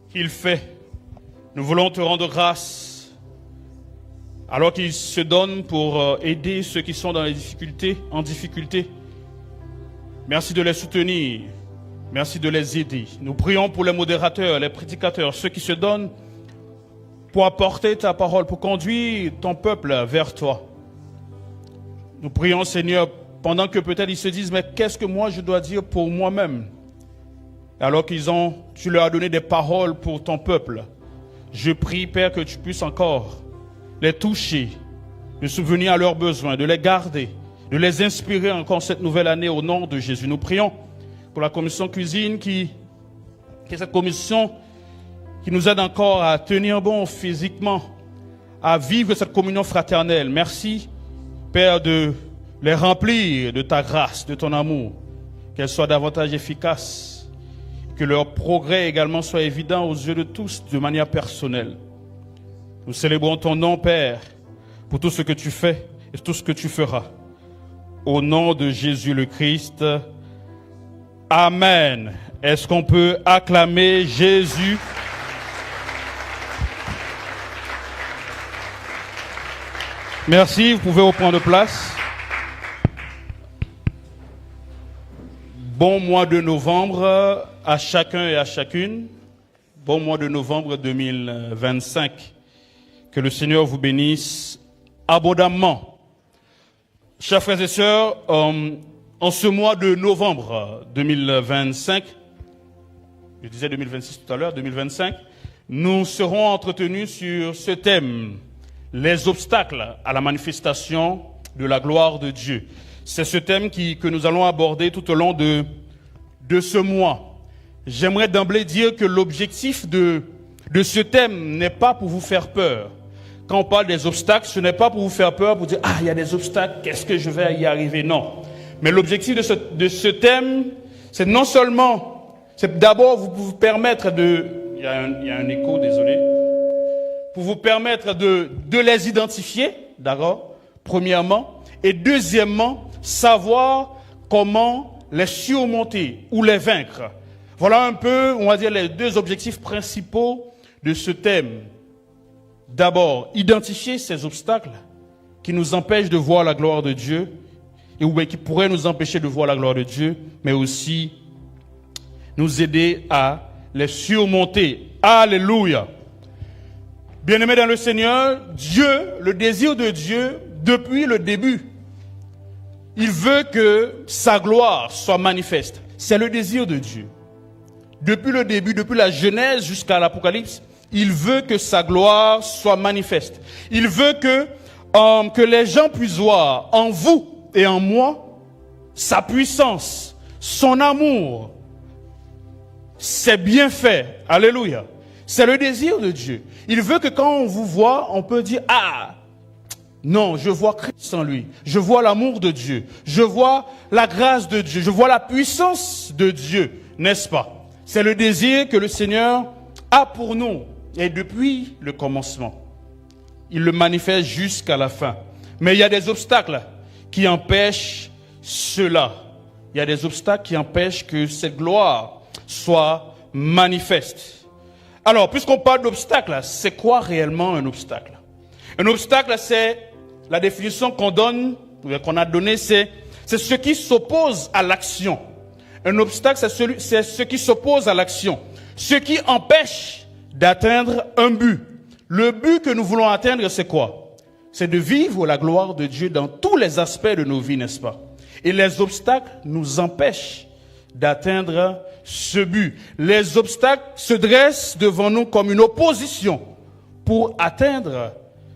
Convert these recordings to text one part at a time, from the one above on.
qu'il fait. Nous voulons te rendre grâce alors qu'il se donne pour aider ceux qui sont dans les difficultés, en difficulté. Merci de les soutenir. Merci de les aider. Nous prions pour les modérateurs, les prédicateurs, ceux qui se donnent pour apporter ta parole, pour conduire ton peuple vers toi. Nous prions, Seigneur, pendant que peut-être ils se disent, mais qu'est-ce que moi je dois dire pour moi-même? Alors tu leur as donné des paroles pour ton peuple. Je prie, Père, que tu puisses encore les toucher, de subvenir à leurs besoins, de les garder, de les inspirer encore cette nouvelle année au nom de Jésus. Nous prions pour la commission cuisine qui est cette commission qui nous aide encore à tenir bon physiquement, à vivre cette communion fraternelle. Merci, Père, de les remplir de ta grâce, de ton amour, qu'elle soit davantage efficace, que leur progrès également soit évident aux yeux de tous de manière personnelle. Nous célébrons ton nom, Père, pour tout ce que tu fais et tout ce que tu feras. Au nom de Jésus le Christ, Amen. Est-ce qu'on peut acclamer Jésus? Merci, vous pouvez reprendre place. Bon mois de novembre à chacun et à chacune. Bon mois de novembre 2025. Que le Seigneur vous bénisse abondamment. Chers frères et sœurs, en ce mois de novembre 2025, je disais 2026 tout à l'heure, 2025, nous serons entretenus sur ce thème, les obstacles à la manifestation de la gloire de Dieu. C'est ce thème que nous allons aborder tout au long de ce mois. J'aimerais d'emblée dire que l'objectif de ce thème n'est pas pour vous faire peur. Quand on parle des obstacles, ce n'est pas pour vous faire peur, pour dire « Ah, il y a des obstacles, qu'est-ce que je vais y arriver ?» Non. Mais l'objectif de ce thème, c'est non seulement, c'est d'abord vous permettre de... Il y a un écho, désolé. Pour vous permettre de les identifier, d'accord, premièrement. Et deuxièmement, savoir comment les surmonter ou les vaincre. Voilà un peu, on va dire, les deux objectifs principaux de ce thème. D'abord, identifier ces obstacles qui nous empêchent de voir la gloire de Dieu, ou bien qui pourraient nous empêcher de voir la gloire de Dieu, mais aussi nous aider à les surmonter. Alléluia. Bien-aimés dans le Seigneur, Dieu, le désir de Dieu, depuis le début, il veut que sa gloire soit manifeste. C'est le désir de Dieu. Depuis le début, depuis la Genèse jusqu'à l'Apocalypse, il veut que sa gloire soit manifeste. Il veut que les gens puissent voir en vous et en moi sa puissance, son amour, ses bienfaits. Alléluia. C'est le désir de Dieu. Il veut que quand on vous voit, on peut dire « Ah, non, je vois Christ en lui. Je vois l'amour de Dieu. Je vois la grâce de Dieu. Je vois la puissance de Dieu. » N'est-ce pas? C'est le désir que le Seigneur a pour nous. Et depuis le commencement, il le manifeste jusqu'à la fin. Mais il y a des obstacles qui empêchent cela. Il y a des obstacles qui empêchent que cette gloire soit manifeste. Alors, puisqu'on parle d'obstacle, c'est quoi réellement un obstacle? Un obstacle, c'est la définition qu'on a donnée, c'est ce qui s'oppose à l'action. Un obstacle, c'est ce qui s'oppose à l'action. Ce qui empêche d'atteindre un but. Le but que nous voulons atteindre, c'est quoi? C'est de vivre la gloire de Dieu dans tous les aspects de nos vies, n'est-ce pas? Et les obstacles nous empêchent d'atteindre ce but. Les obstacles se dressent devant nous comme une opposition pour atteindre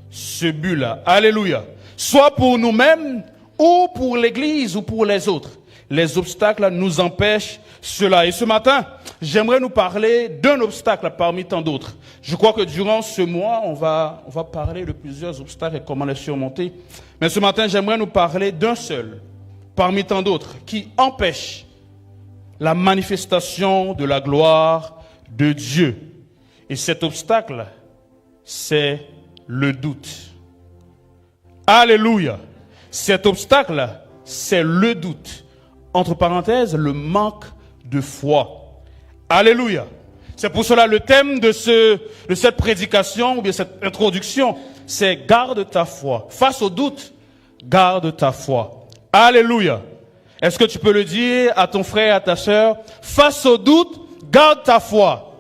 ce but-là. Alléluia. Soit pour nous-mêmes, ou pour l'Église, ou pour les autres. Les obstacles nous empêchent cela. Et ce matin, j'aimerais nous parler d'un obstacle parmi tant d'autres. Je crois que durant ce mois, on va parler de plusieurs obstacles et comment les surmonter. Mais ce matin, j'aimerais nous parler d'un seul, parmi tant d'autres, qui empêche la manifestation de la gloire de Dieu. Et cet obstacle, c'est le doute. Alléluia. Cet obstacle, c'est le doute. Entre parenthèses, le manque de foi. Alléluia. C'est pour cela le thème de cette prédication, ou bien cette introduction, c'est garde ta foi. Face au doute, garde ta foi. Alléluia. Est-ce que tu peux le dire à ton frère, à ta sœur? Face au doute, garde ta foi.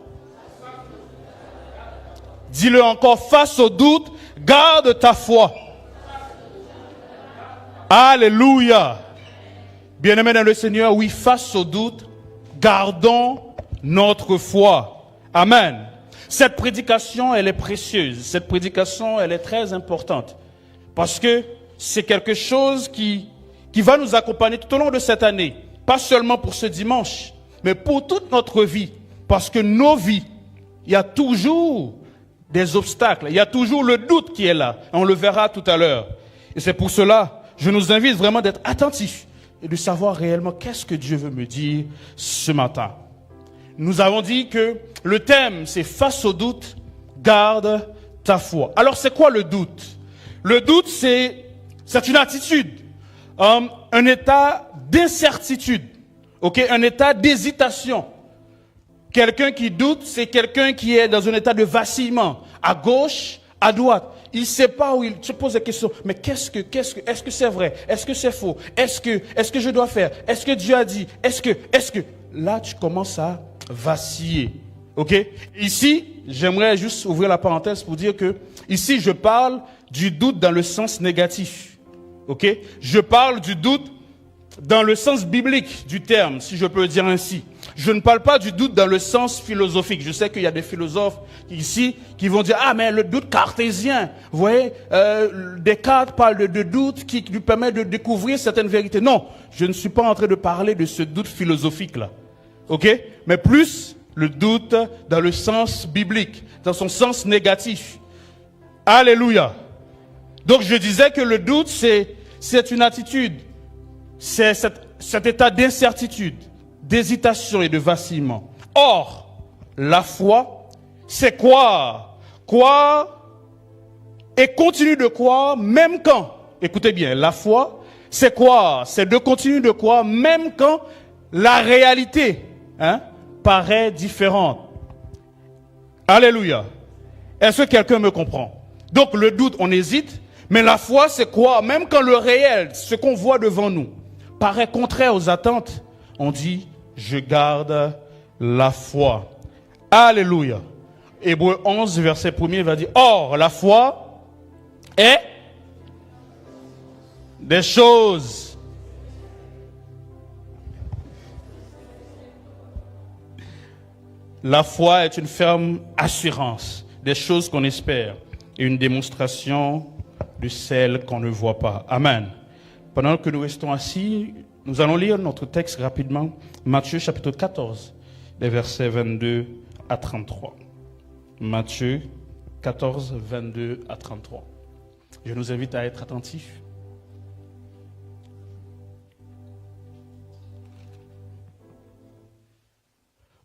Dis-le encore, face au doute, garde ta foi. Alléluia. Bien-aimés dans le Seigneur, oui, face au doute, gardons notre foi. Amen. Cette prédication, elle est précieuse. Cette prédication, elle est très importante. Parce que c'est quelque chose qui va nous accompagner tout au long de cette année. Pas seulement pour ce dimanche, mais pour toute notre vie. Parce que nos vies, il y a toujours des obstacles. Il y a toujours le doute qui est là. On le verra tout à l'heure. Et c'est pour cela, je nous invite vraiment d'être attentifs et de savoir réellement qu'est-ce que Dieu veut me dire ce matin. Nous avons dit que le thème, c'est face au doute, garde ta foi. Alors, c'est quoi le doute? Le doute, c'est une attitude, un état d'incertitude, un état d'hésitation. Quelqu'un qui doute, c'est quelqu'un qui est dans un état de vacillement, à gauche, à droite. Il ne sait pas où il se pose des questions. Mais est-ce que c'est vrai? Est-ce que c'est faux? Est-ce que je dois faire? Est-ce que Dieu a dit? Est-ce que? Là, tu commences à vaciller. Ici, j'aimerais juste ouvrir la parenthèse pour dire que, ici, je parle du doute dans le sens négatif. Je parle du doute dans le sens biblique du terme, si je peux le dire ainsi. Je ne parle pas du doute dans le sens philosophique. Je sais qu'il y a des philosophes ici qui vont dire « Ah, mais le doute cartésien, vous voyez, Descartes parle de doute qui lui permet de découvrir certaines vérités. » Non, je ne suis pas en train de parler de ce doute philosophique-là. Mais plus le doute dans le sens biblique, dans son sens négatif. Alléluia. Donc je disais que le doute, c'est une attitude, c'est cet état d'incertitude, d'hésitation et de vacillement. Or, la foi, c'est croire. Croire et continuer de croire même quand, écoutez bien, la foi, c'est croire, c'est de continuer de croire même quand la réalité paraît différente. Alléluia. Est-ce que quelqu'un me comprend? Donc le doute, on hésite, mais la foi, c'est croire même quand le réel, ce qu'on voit devant nous, paraît contraire aux attentes. On dit, je garde la foi. Alléluia. Hébreux 11, verset 1er va dire, or, la foi est des choses. La foi est une ferme assurance des choses qu'on espère et une démonstration de celles qu'on ne voit pas. Amen. Pendant que nous restons assis, nous allons lire notre texte rapidement. Matthieu chapitre 14, les versets 22 à 33. Matthieu 14, 22 à 33. Je nous invite à être attentifs.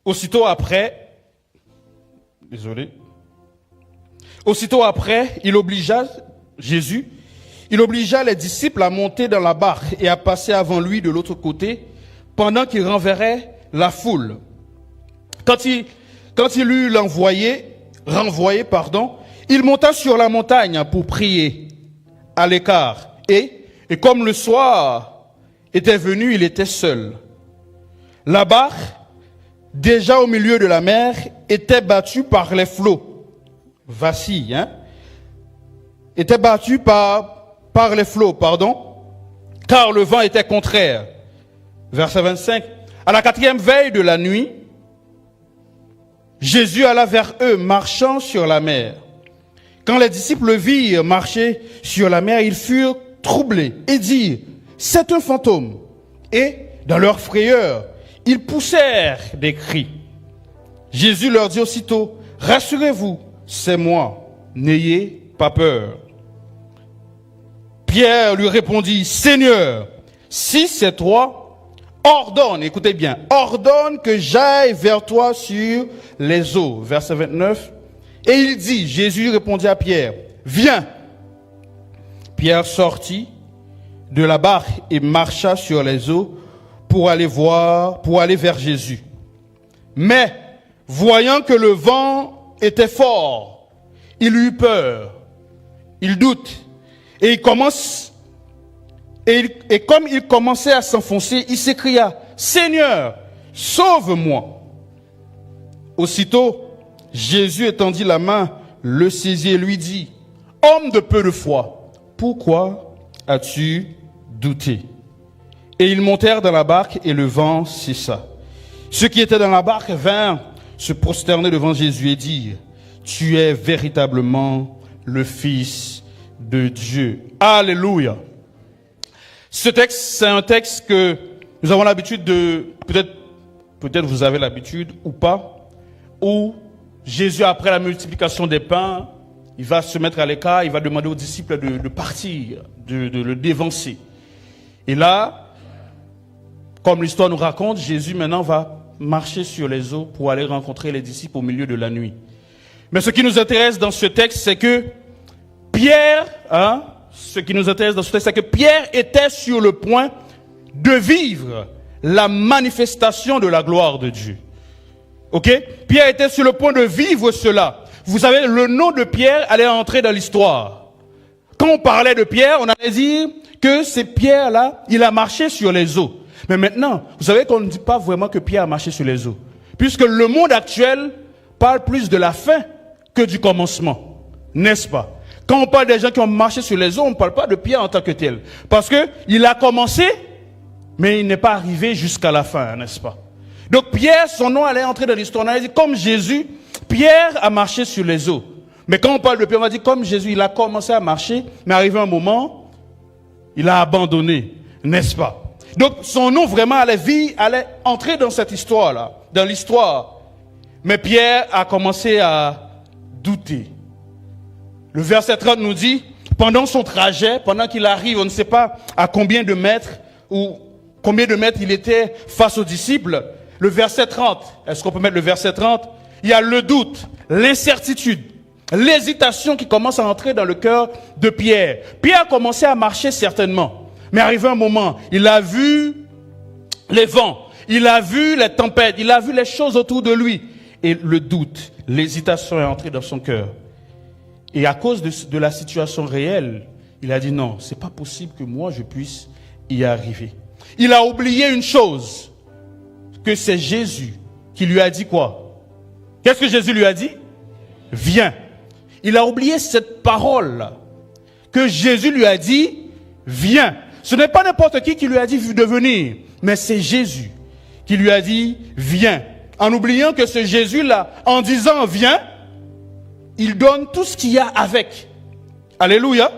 Aussitôt après, Jésus obligea les disciples à monter dans la barque et à passer avant lui de l'autre côté, pendant qu'il renverrait la foule. Quand il eut renvoyé, il monta sur la montagne pour prier à l'écart. Et comme le soir était venu, il était seul. La barque, déjà au milieu de la mer, était battue par les flots. Était battue par les flots, car le vent était contraire. Verset 25. À la 4e veille de la nuit, Jésus alla vers eux, marchant sur la mer. Quand les disciples le virent marcher sur la mer, ils furent troublés et dirent, c'est un fantôme. Et, dans leur frayeur, ils poussèrent des cris. Jésus leur dit aussitôt, rassurez-vous, c'est moi, n'ayez pas peur. Pierre lui répondit, Seigneur, si c'est toi, ordonne, écoutez bien, ordonne que j'aille vers toi sur les eaux. Verset 29. Et il dit, Jésus répondit à Pierre, viens. Pierre sortit de la barque et marcha sur les eaux pour aller vers Jésus. Mais, voyant que le vent était fort, il eut peur, il doute, et comme il commençait à s'enfoncer, il s'écria, « Seigneur, sauve-moi !» Aussitôt, Jésus étendit la main, le saisit et lui dit, « Homme de peu de foi, pourquoi as-tu douté ?» Et ils montèrent dans la barque et le vent cessa. Ceux qui étaient dans la barque vinrent se prosterner devant Jésus et dire, « Tu es véritablement le Fils de Dieu. » Alléluia. Ce texte, c'est un texte que nous avons l'habitude de, peut-être vous avez l'habitude ou pas, où Jésus, après la multiplication des pains, il va se mettre à l'écart, il va demander aux disciples de partir, de le dévancer. Et là, comme l'histoire nous raconte, Jésus maintenant va marcher sur les eaux pour aller rencontrer les disciples au milieu de la nuit. Mais ce qui nous intéresse dans ce texte, c'est que Pierre, était sur le point de vivre la manifestation de la gloire de Dieu. Ok? Pierre était sur le point de vivre cela. Vous savez, le nom de Pierre allait entrer dans l'histoire. Quand on parlait de Pierre, on allait dire que c'est Pierre-là, il a marché sur les eaux. Mais maintenant, vous savez qu'on ne dit pas vraiment que Pierre a marché sur les eaux. Puisque le monde actuel parle plus de la fin que du commencement. N'est-ce pas? Quand on parle des gens qui ont marché sur les eaux, on ne parle pas de Pierre en tant que tel. Parce que il a commencé, mais il n'est pas arrivé jusqu'à la fin, n'est-ce pas? Donc Pierre, son nom allait entrer dans l'histoire. On allait dire, comme Jésus, Pierre a marché sur les eaux. Mais quand on parle de Pierre, on va dire, comme Jésus, il a commencé à marcher, mais arrivé un moment, il a abandonné, n'est-ce pas? Donc son nom vraiment allait entrer dans cette histoire-là, dans l'histoire. Mais Pierre a commencé à douter. Le verset 30 nous dit, pendant son trajet, pendant qu'il arrive, on ne sait pas à combien de mètres il était face aux disciples. Le verset 30, est-ce qu'on peut mettre le verset 30? Il y a le doute, l'incertitude, l'hésitation qui commence à entrer dans le cœur de Pierre. Pierre a commencé à marcher certainement. Mais arrivé un moment, il a vu les vents, il a vu les tempêtes, il a vu les choses autour de lui. Et le doute, l'hésitation est entrée dans son cœur. Et à cause de la situation réelle, il a dit non, c'est pas possible que moi je puisse y arriver. Il a oublié une chose, que c'est Jésus qui lui a dit quoi? Qu'est-ce que Jésus lui a dit? Viens. Il a oublié cette parole que Jésus lui a dit, viens. Ce n'est pas n'importe qui lui a dit de venir, mais c'est Jésus qui lui a dit, viens. En oubliant que ce Jésus-là, en disant viens, il donne tout ce qu'il y a avec. Alléluia.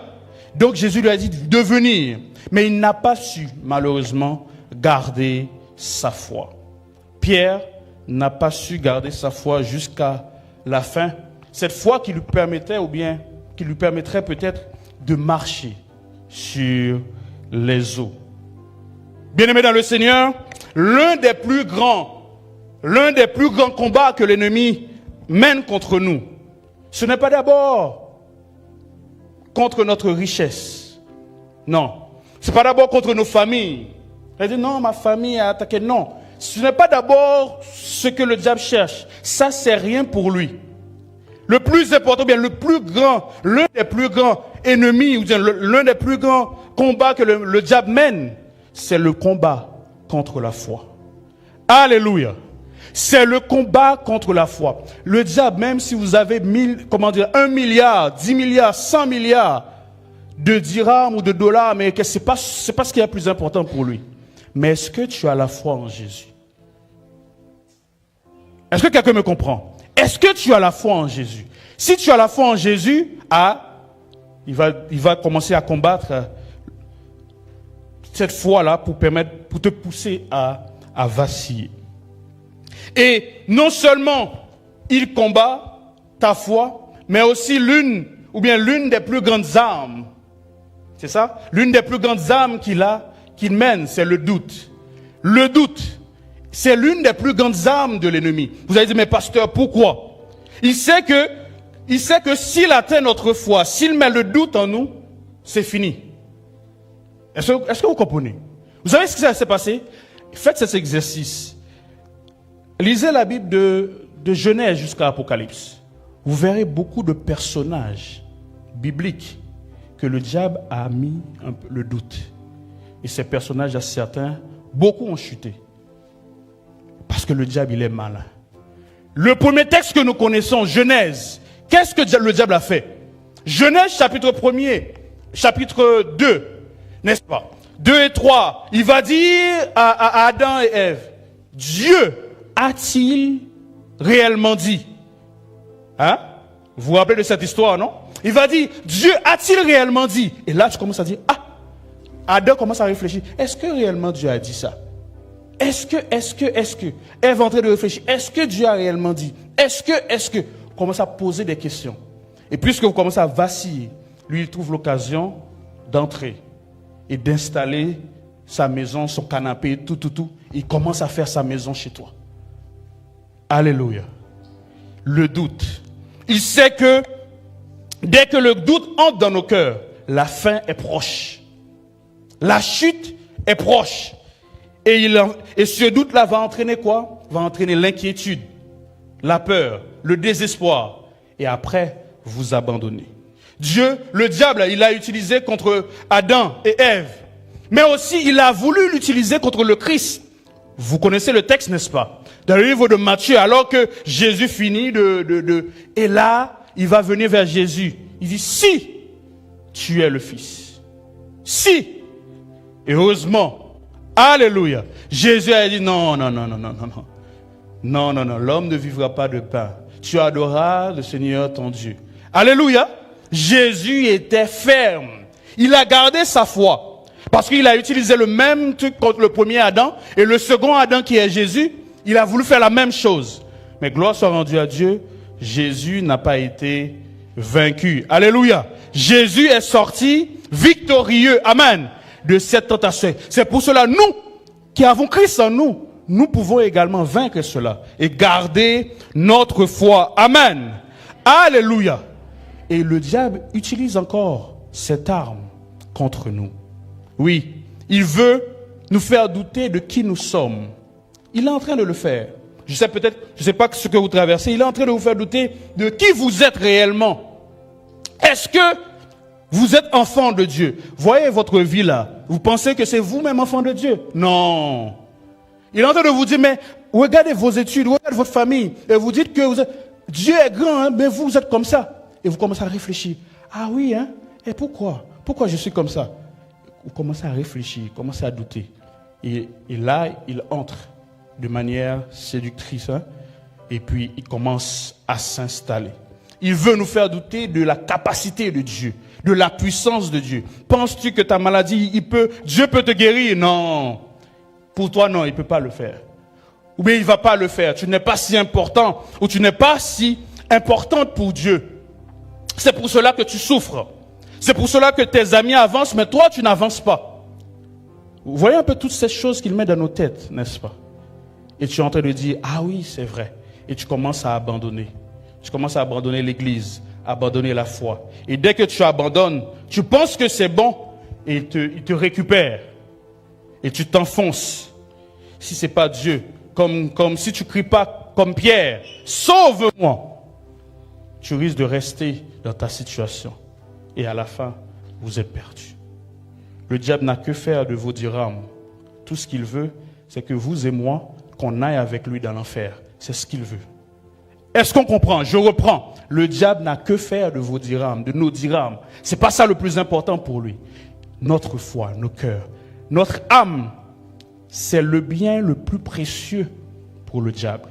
Donc Jésus lui a dit de venir. Mais il n'a pas su, malheureusement, garder sa foi. Pierre n'a pas su garder sa foi jusqu'à la fin. Cette foi qui lui permettait, ou bien qui lui permettrait peut-être de marcher sur les eaux. Bien-aimés dans le Seigneur, l'un des plus grands combats que l'ennemi mène contre nous, ce n'est pas d'abord contre notre richesse. Non. Ce n'est pas d'abord contre nos familles. Elle dit non, ma famille a attaqué. Non. Ce n'est pas d'abord ce que le diable cherche. Ça, c'est rien pour lui. Le plus important, bien l'un des plus grands ennemis, ou bien l'un des plus grands combats que le diable mène, c'est le combat contre la foi. Alléluia. C'est le combat contre la foi. Le diable, même si vous avez 1 milliard, 10 milliards, 100 milliards de dirhams ou de dollars américains, c'est pas ce qui est le plus important pour lui. Mais est-ce que tu as la foi en Jésus? Est-ce que quelqu'un me comprend? Est-ce que tu as la foi en Jésus? Si tu as la foi en Jésus, il va commencer à combattre cette foi-là pour te pousser à vaciller. Et non seulement il combat ta foi, mais aussi l'une des plus grandes armes. C'est ça? L'une des plus grandes armes qu'il mène, c'est le doute. Le doute, c'est l'une des plus grandes armes de l'ennemi. Vous allez dire, mais pasteur, pourquoi? Il sait que s'il atteint notre foi, s'il met le doute en nous, c'est fini. Est-ce que vous comprenez? Vous savez ce qui s'est passé? Faites cet exercice. Lisez la Bible de Genèse jusqu'à Apocalypse. Vous verrez beaucoup de personnages bibliques que le diable a mis un peu le doute. Et ces personnages, à certains, beaucoup ont chuté. Parce que le diable, il est malin. Le premier texte que nous connaissons, Genèse, qu'est-ce que le diable a fait? Genèse, chapitre 1er, chapitre 2, n'est-ce pas? 2 et 3, il va dire à Adam et Ève, Dieu a-t-il réellement dit? Hein? Vous vous rappelez de cette histoire, non? Il va dire, Dieu a-t-il réellement dit? Et là, tu commences à dire, Adam commence à réfléchir. Est-ce que réellement Dieu a dit ça? Est-ce que? Ève est en train de réfléchir. Est-ce que Dieu a réellement dit? Est-ce que? Commence à poser des questions. Et puisque vous commencez à vaciller, lui, il trouve l'occasion d'entrer et d'installer sa maison, son canapé, tout. Il commence à faire sa maison chez toi. Alléluia. Le doute. Il sait que dès que le doute entre dans nos cœurs, la fin est proche. La chute est proche. Et ce doute-là va entraîner quoi? Va entraîner l'inquiétude, la peur, le désespoir. Et après, vous abandonnez. Dieu, le diable, il l'a utilisé contre Adam et Ève. Mais aussi, il a voulu l'utiliser contre le Christ. Vous connaissez le texte, n'est-ce pas? Dans le livre de Matthieu, alors que Jésus finit et là, il va venir vers Jésus. Il dit, si tu es le Fils. Si. Et heureusement, alléluia, Jésus a dit, non, l'homme ne vivra pas de pain. Tu adoreras le Seigneur ton Dieu. Alléluia. Jésus était ferme. Il a gardé sa foi. Parce qu'il a utilisé le même truc contre le premier Adam. Et le second Adam qui est Jésus, il a voulu faire la même chose. Mais gloire soit rendue à Dieu, Jésus n'a pas été vaincu. Alléluia. Jésus est sorti victorieux. Amen. De cette tentation. C'est pour cela, nous, qui avons Christ en nous, nous pouvons également vaincre cela. Et garder notre foi. Amen. Alléluia. Et le diable utilise encore cette arme contre nous. Oui, il veut nous faire douter de qui nous sommes. Il est en train de le faire. Je sais pas ce que vous traversez. Il est en train de vous faire douter de qui vous êtes réellement. Est-ce que vous êtes enfant de Dieu? Voyez votre vie là. Vous pensez que c'est vous-même enfant de Dieu? Non. Il est en train de vous dire, mais regardez vos études, regardez votre famille. Et vous dites que Dieu est grand, hein, mais vous êtes comme ça. Et vous commencez à réfléchir. Ah oui, hein? Et pourquoi? Pourquoi je suis comme ça? Vous commencez à réfléchir, commencez à douter. Et là, il entre de manière séductrice. Hein? Et puis, il commence à s'installer. Il veut nous faire douter de la capacité de Dieu, de la puissance de Dieu. Penses-tu que ta maladie, Dieu peut te guérir? Non. Pour toi, non, il ne peut pas le faire. Ou bien il ne va pas le faire. Tu n'es pas si important, ou tu n'es pas si importante pour Dieu. C'est pour cela que tu souffres. C'est pour cela que tes amis avancent, mais toi, tu n'avances pas. Vous voyez un peu toutes ces choses qu'il met dans nos têtes, n'est-ce pas? Et tu es en train de dire, ah oui, c'est vrai. Et tu commences à abandonner. Tu commences à abandonner l'église, abandonner la foi. Et dès que tu abandonnes, tu penses que c'est bon, et il te récupère. Et tu t'enfonces. Si ce n'est pas Dieu, comme si tu ne cries pas comme Pierre, sauve-moi. Tu risques de rester dans ta situation. Et à la fin, vous êtes perdu. Le diable n'a que faire de vos dirhams. Tout ce qu'il veut, c'est que vous et moi, qu'on aille avec lui dans l'enfer. C'est ce qu'il veut. Est-ce qu'on comprend? Je reprends. Le diable n'a que faire de vos dirhams, de nos dirhams. Ce n'est pas ça le plus important pour lui. Notre foi, nos cœurs, notre âme, c'est le bien le plus précieux pour le diable.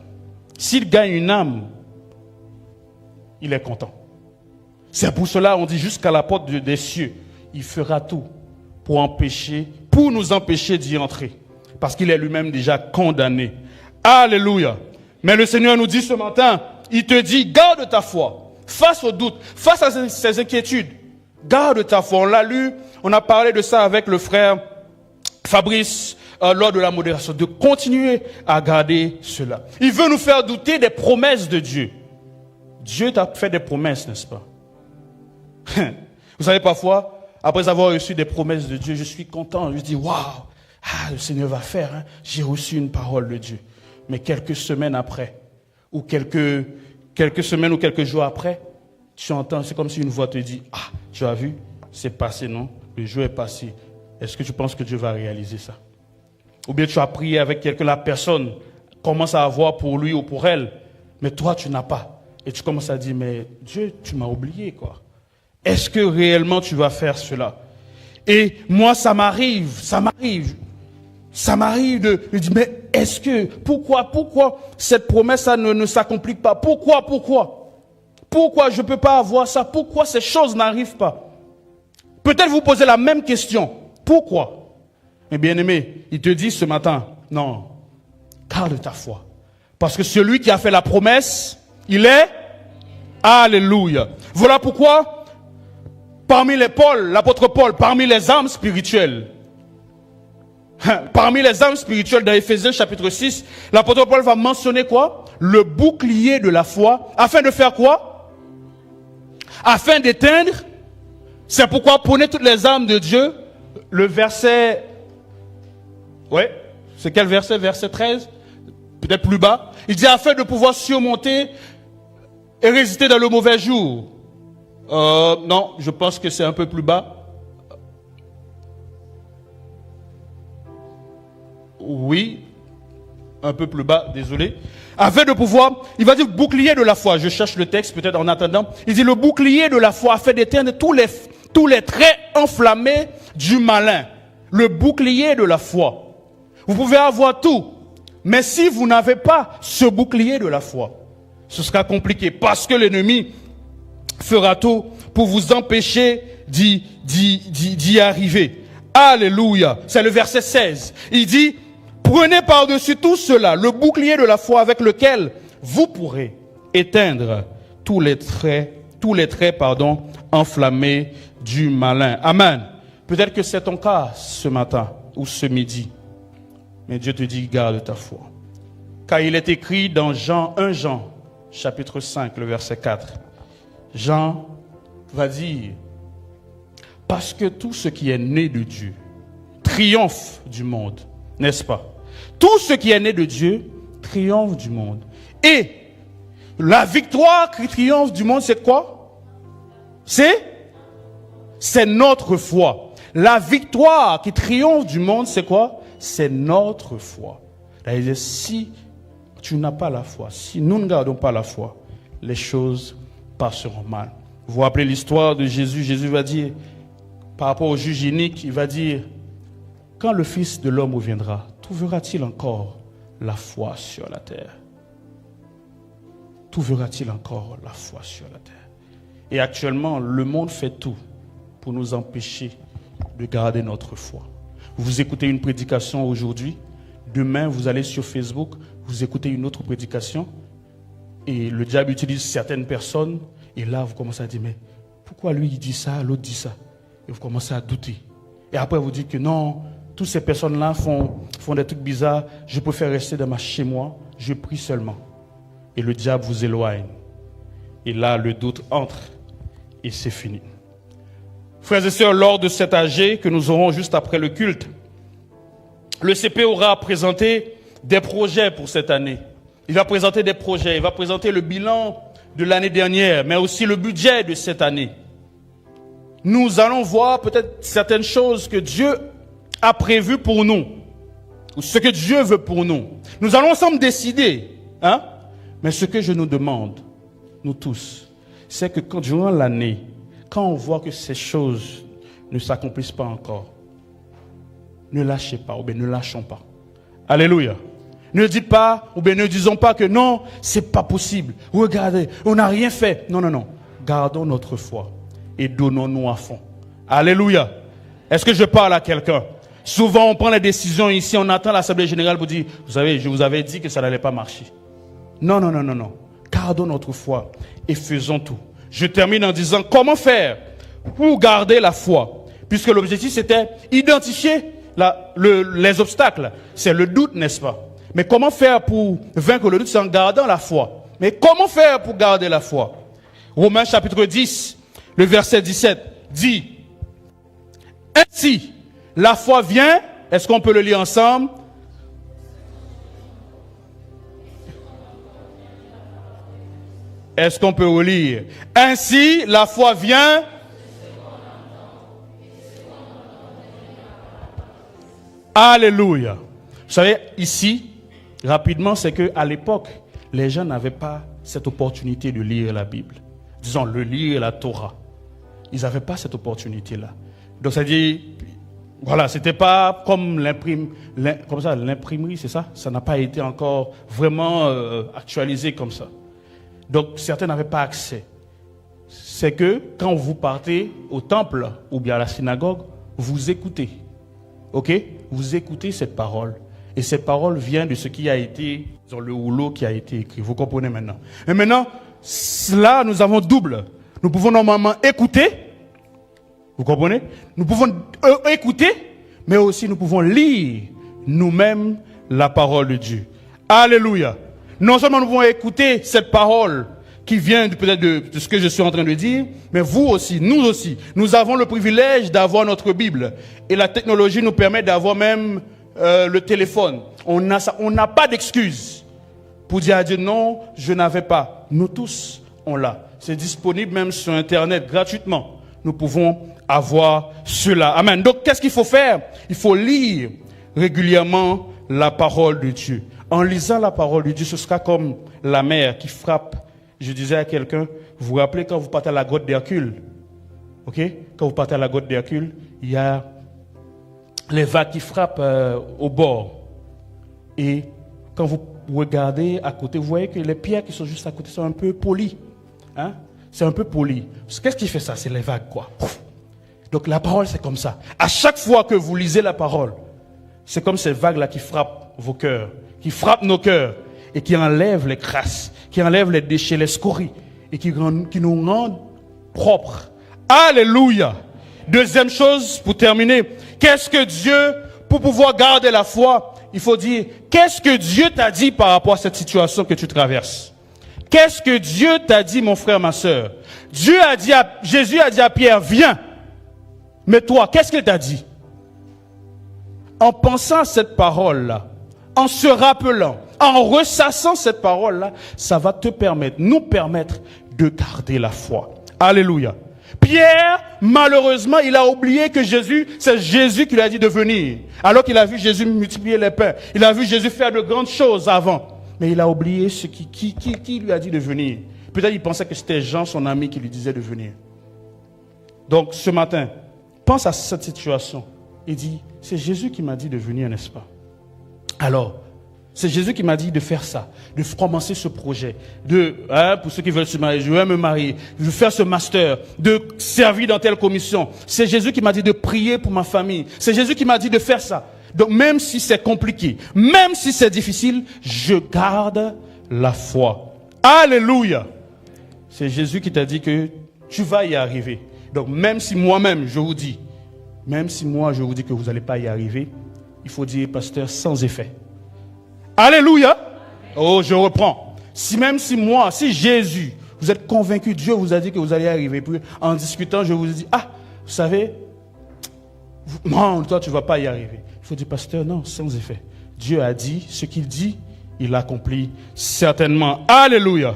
S'il gagne une âme, il est content. C'est pour cela on dit jusqu'à la porte des cieux, il fera tout pour nous empêcher d'y entrer. Parce qu'il est lui-même déjà condamné. Alléluia. Mais le Seigneur nous dit ce matin, il te dit, garde ta foi. Face au doute, face à ces inquiétudes, garde ta foi. On l'a lu, on a parlé de ça avec le frère Fabrice lors de la modération, de continuer à garder cela. Il veut nous faire douter des promesses de Dieu. Dieu t'a fait des promesses, n'est-ce pas? Vous savez, parfois, après avoir reçu des promesses de Dieu, je suis content. Je dis, waouh, le Seigneur va faire. Hein? J'ai reçu une parole de Dieu. Mais quelques semaines après, ou quelques semaines ou quelques jours après, tu entends, c'est comme si une voix te dit, ah, tu as vu, c'est passé, non? Le jour est passé. Est-ce que tu penses que Dieu va réaliser ça? Ou bien tu as prié avec quelqu'un, la personne commence à avoir pour lui ou pour elle, mais toi tu n'as pas. Et tu commences à dire, mais Dieu, tu m'as oublié, quoi. Est-ce que réellement tu vas faire cela? Et moi, ça m'arrive de dire, mais est-ce que, pourquoi cette promesse ne s'accomplit pas? Pourquoi je ne peux pas avoir ça? Pourquoi ces choses n'arrivent pas? Peut-être vous posez la même question. Pourquoi? Mais bien aimé, il te dit ce matin, non, garde ta foi. Parce que celui qui a fait la promesse, il est, alléluia. Voilà pourquoi, l'apôtre Paul, parmi les âmes spirituelles, dans Éphésiens chapitre 6, l'apôtre Paul va mentionner quoi? Le bouclier de la foi, afin de faire quoi? Afin d'éteindre. C'est pourquoi prenez toutes les armes de Dieu. Le verset, ouais, c'est quel verset? Verset 13, peut-être plus bas. Il dit afin de pouvoir surmonter et résister dans le mauvais jour. Non, je pense que c'est un peu plus bas. Oui, un peu plus bas, désolé. Afin de pouvoir, il va dire bouclier de la foi. Je cherche le texte peut-être en attendant. Il dit le bouclier de la foi afin d'éteindre tous les traits enflammés du malin. Le bouclier de la foi. Vous pouvez avoir tout, mais si vous n'avez pas ce bouclier de la foi, ce sera compliqué parce que l'ennemi fera tout pour vous empêcher d'y arriver. Alléluia. C'est le verset 16. Il dit, prenez par-dessus tout cela le bouclier de la foi avec lequel vous pourrez éteindre tous les traits enflammés du malin. Amen. Peut-être que c'est ton cas ce matin ou ce midi. Mais Dieu te dit, garde ta foi. Car il est écrit dans 1 Jean, chapitre 5, le verset 4. Jean va dire, parce que tout ce qui est né de Dieu triomphe du monde, n'est-ce pas? Tout ce qui est né de Dieu triomphe du monde. Et la victoire qui triomphe du monde, c'est quoi? C'est notre foi. La victoire qui triomphe du monde, c'est quoi? C'est notre foi. C'est-à-dire, si tu n'as pas la foi, si nous ne gardons pas la foi, les choses passeront mal. Vous vous rappelez l'histoire de Jésus? Jésus va dire, par rapport au juge inique, il va dire, quand le Fils de l'homme reviendra, trouvera-t-il encore la foi sur la terre? Trouvera-t-il encore la foi sur la terre? Et actuellement, le monde fait tout pour nous empêcher de garder notre foi. Vous écoutez une prédication aujourd'hui, demain vous allez sur Facebook, vous écoutez une autre prédication, et le diable utilise certaines personnes, et là vous commencez à dire, mais pourquoi lui il dit ça, l'autre dit ça? Et vous commencez à douter. Et après vous dites que non, toutes ces personnes-là font des trucs bizarres, je préfère rester chez moi, je prie seulement. Et le diable vous éloigne. Et là, le doute entre, et c'est fini. Frères et sœurs, lors de cet AG que nous aurons juste après le culte, le CP aura présenté des projets pour cette année. Il va présenter des projets, il va présenter le bilan de l'année dernière, mais aussi le budget de cette année. Nous allons voir peut-être certaines choses que Dieu a prévues pour nous, ou ce que Dieu veut pour nous. Nous allons ensemble décider, mais ce que je nous demande, nous tous, c'est que durant l'année, quand on voit que ces choses ne s'accomplissent pas encore, ne lâchez pas, ou bien ne lâchons pas. Alléluia. Ne dites pas, ou bien ne disons pas que non, c'est pas possible. Regardez, on n'a rien fait. Non, non, non. Gardons notre foi et donnons-nous à fond. Alléluia. Est-ce que je parle à quelqu'un? Souvent, on prend les décisions ici, on attend l'Assemblée générale pour dire, vous savez, je vous avais dit que ça n'allait pas marcher. Non, non, non, non, non. Gardons notre foi et faisons tout. Je termine en disant comment faire pour garder la foi. Puisque l'objectif c'était identifier les obstacles. C'est le doute, n'est-ce pas? Mais comment faire pour vaincre le doute? C'est en gardant la foi. Mais comment faire pour garder la foi? Romains chapitre 10, le verset 17 dit, ainsi, la foi vient, est-ce qu'on peut le lire ensemble? Est-ce qu'on peut relire? Ainsi, la foi vient. Alléluia. Vous savez, ici, rapidement, c'est qu'à l'époque, les gens n'avaient pas cette opportunité de lire la Bible. Disons, le lire la Torah. Ils n'avaient pas cette opportunité-là. Donc, ça dit, voilà, c'était pas comme l'imprimerie, c'est ça? Ça n'a pas été encore vraiment actualisé comme ça. Donc, certains n'avaient pas accès. C'est que quand vous partez au temple ou bien à la synagogue, vous écoutez. Ok? Vous écoutez cette parole. Et cette parole vient de ce qui a été, dans le rouleau qui a été écrit. Vous comprenez maintenant? Et maintenant, là, nous avons double. Nous pouvons normalement écouter. Vous comprenez? Nous pouvons écouter, mais aussi nous pouvons lire nous-mêmes la parole de Dieu. Alléluia. Non seulement nous pouvons écouter cette parole qui vient peut-être de ce que je suis en train de dire, mais vous aussi, nous avons le privilège d'avoir notre Bible. Et la technologie nous permet d'avoir même le téléphone. On n'a pas d'excuse pour dire à Dieu non, je n'avais pas. Nous tous, on l'a. C'est disponible même sur Internet gratuitement. Nous pouvons avoir cela. Amen. Donc, qu'est-ce qu'il faut faire? Il faut lire régulièrement la parole de Dieu. En lisant la parole de Dieu, ce sera comme la mer qui frappe. Je disais à quelqu'un, vous vous rappelez quand vous partez à la grotte d'Hercule? Ok? Quand vous partez à la grotte d'Hercule, il y a les vagues qui frappent au bord. Et quand vous regardez à côté, vous voyez que les pierres qui sont juste à côté sont un peu polies. Hein? C'est un peu poli. Qu'est-ce qui fait ça? C'est les vagues, quoi. Donc la parole, c'est comme ça. À chaque fois que vous lisez la parole, c'est comme ces vagues-là qui frappent vos cœurs, qui frappent nos cœurs et qui enlèvent les crasses, qui enlèvent les déchets, les scories et qui nous rendent propres. Alléluia. Deuxième chose, pour terminer, qu'est-ce que Dieu, pour pouvoir garder la foi, il faut dire, qu'est-ce que Dieu t'a dit par rapport à cette situation que tu traverses? Qu'est-ce que Dieu t'a dit, mon frère, ma sœur? Jésus a dit à Pierre, viens. Mais toi, qu'est-ce qu'il t'a dit? En pensant à cette parole-là, en se rappelant, en ressassant cette parole-là, ça va nous permettre de garder la foi. Alléluia. Pierre, malheureusement, il a oublié que c'est Jésus qui lui a dit de venir. Alors qu'il a vu Jésus multiplier les pains. Il a vu Jésus faire de grandes choses avant. Mais il a oublié qui lui a dit de venir. Peut-être il pensait que c'était Jean, son ami, qui lui disait de venir. Donc, ce matin, pense à cette situation et dis, c'est Jésus qui m'a dit de venir, n'est-ce pas? Alors, c'est Jésus qui m'a dit de faire ça, de commencer ce projet, pour ceux qui veulent se marier, je veux me marier, je veux faire ce master, de servir dans telle commission. C'est Jésus qui m'a dit de prier pour ma famille. C'est Jésus qui m'a dit de faire ça. Donc même si c'est compliqué, même si c'est difficile, je garde la foi. Alléluia. C'est Jésus qui t'a dit que tu vas y arriver. Donc même si moi-même je vous dis, que vous n'allez pas y arriver, il faut dire, pasteur, sans effet. Alléluia. Oh, je reprends. Si Jésus, vous êtes convaincu, Dieu vous a dit que vous allez y arriver. Puis en discutant, je vous dis, vous savez, non, toi tu ne vas pas y arriver. Il faut dire, pasteur, non, sans effet. Dieu a dit, ce qu'il dit, il l'accomplit certainement. Alléluia.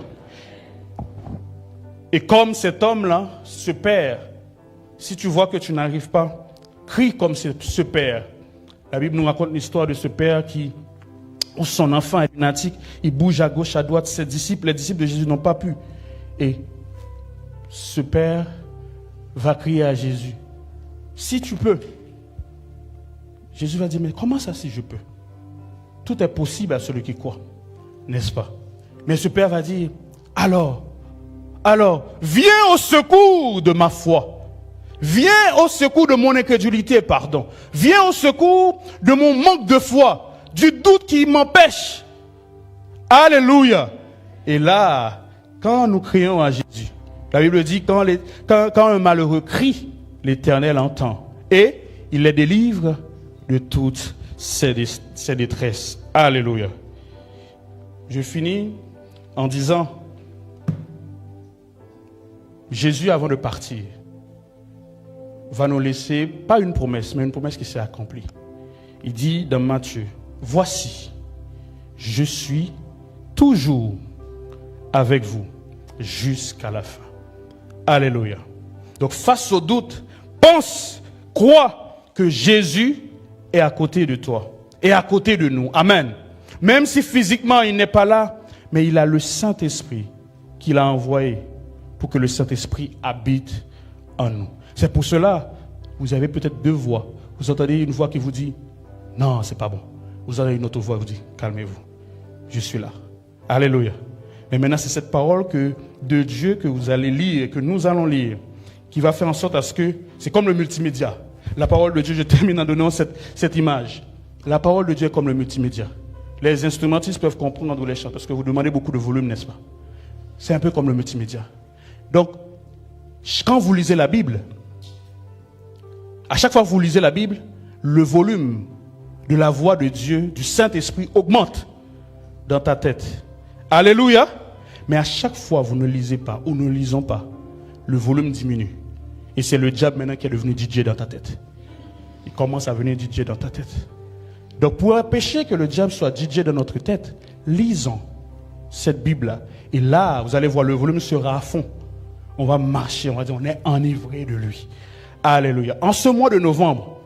Et comme cet homme-là, ce père, si tu vois que tu n'arrives pas, crie comme ce père. La Bible nous raconte l'histoire de ce père où son enfant est lunatique, il bouge à gauche, à droite, les disciples de Jésus n'ont pas pu. Et ce père va crier à Jésus, si tu peux. Jésus va dire, mais comment ça si je peux? Tout est possible à celui qui croit, n'est-ce pas? Mais ce père va dire, alors, viens au secours de ma foi. Viens au secours de mon incrédulité, pardon. Viens au secours de mon manque de foi, du doute qui m'empêche. Alléluia. Et là, quand nous crions à Jésus, la Bible dit, quand un malheureux crie, l'Éternel entend. Et il les délivre de toutes ses détresses. Alléluia. Je finis en disant, Jésus, avant de partir, va nous laisser, pas une promesse, mais une promesse qui s'est accomplie. Il dit dans Matthieu, voici, je suis toujours avec vous jusqu'à la fin. Alléluia. Donc face au doute, pense, crois que Jésus est à côté de toi, est à côté de nous. Amen. Même si physiquement il n'est pas là, mais il a le Saint-Esprit qu'il a envoyé pour que le Saint-Esprit habite en nous. C'est pour cela, vous avez peut-être deux voix. Vous entendez une voix qui vous dit, non, c'est pas bon. Vous avez une autre voix qui vous dit, calmez-vous, je suis là. Alléluia. Mais maintenant, c'est cette parole de Dieu que vous allez lire, que nous allons lire, qui va faire en sorte à ce que, c'est comme le multimédia. La parole de Dieu, je termine en donnant cette image. La parole de Dieu est comme le multimédia. Les instrumentistes peuvent comprendre les chants, parce que vous demandez beaucoup de volume, n'est-ce pas? C'est un peu comme le multimédia. Donc, quand vous lisez la Bible, à chaque fois que vous lisez la Bible, le volume de la voix de Dieu, du Saint-Esprit augmente dans ta tête. Alléluia. Mais à chaque fois, vous ne lisez pas ou nous ne lisons pas, le volume diminue. Et c'est le diable maintenant qui est devenu DJ dans ta tête. Il commence à venir DJ dans ta tête. Donc pour empêcher que le diable soit DJ dans notre tête, lisons cette Bible-là. Et là, vous allez voir, le volume sera à fond. On va marcher, on va dire, on est enivré de lui. Alléluia. En ce mois de novembre,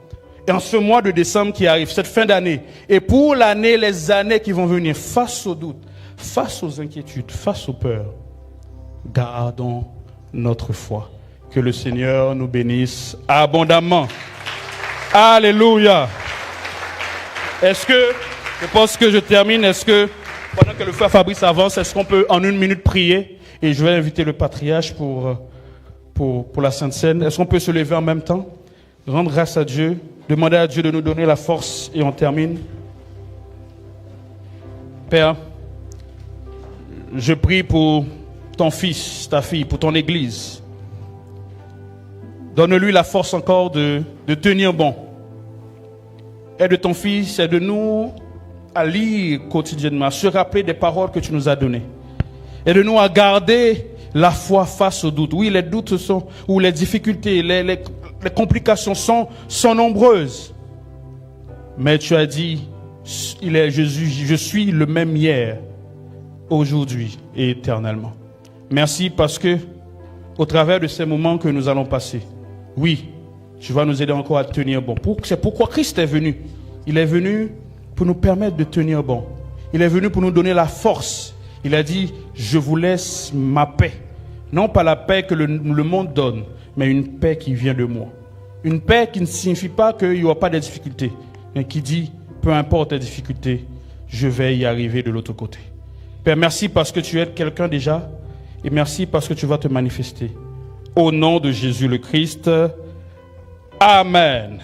et en ce mois de décembre qui arrive, cette fin d'année, et pour l'année, les années qui vont venir, face aux doutes, face aux inquiétudes, face aux peurs, gardons notre foi. Que le Seigneur nous bénisse abondamment. Alléluia. Est-ce que, je pense que je termine, est-ce que, pendant que le frère Fabrice avance, est-ce qu'on peut en une minute prier? Et je vais inviter le patriarche pour la Sainte Seine. Est-ce qu'on peut se lever en même temps? Rendre grâce à Dieu, demander à Dieu de nous donner la force et on termine. Père, je prie pour ton fils, ta fille, pour ton église. Donne-lui la force encore de tenir bon. Aide ton fils, aide-nous à lire quotidiennement, à se rappeler des paroles que tu nous as données. Aide-nous à garder la foi face aux doutes. Oui, les doutes sont, ou les difficultés, les complications sont nombreuses. Mais tu as dit, il est Jésus, je suis le même hier, aujourd'hui et éternellement. Merci parce que, au travers de ces moments que nous allons passer, oui, tu vas nous aider encore à tenir bon. C'est pourquoi Christ est venu. Il est venu pour nous permettre de tenir bon. Il est venu pour nous donner la force. Il a dit, je vous laisse ma paix. Non pas la paix que le monde donne, mais une paix qui vient de moi. Une paix qui ne signifie pas qu'il n'y aura pas de difficultés, mais qui dit, peu importe les difficultés, je vais y arriver de l'autre côté. Père, merci parce que tu aides quelqu'un déjà, et merci parce que tu vas te manifester. Au nom de Jésus le Christ, Amen.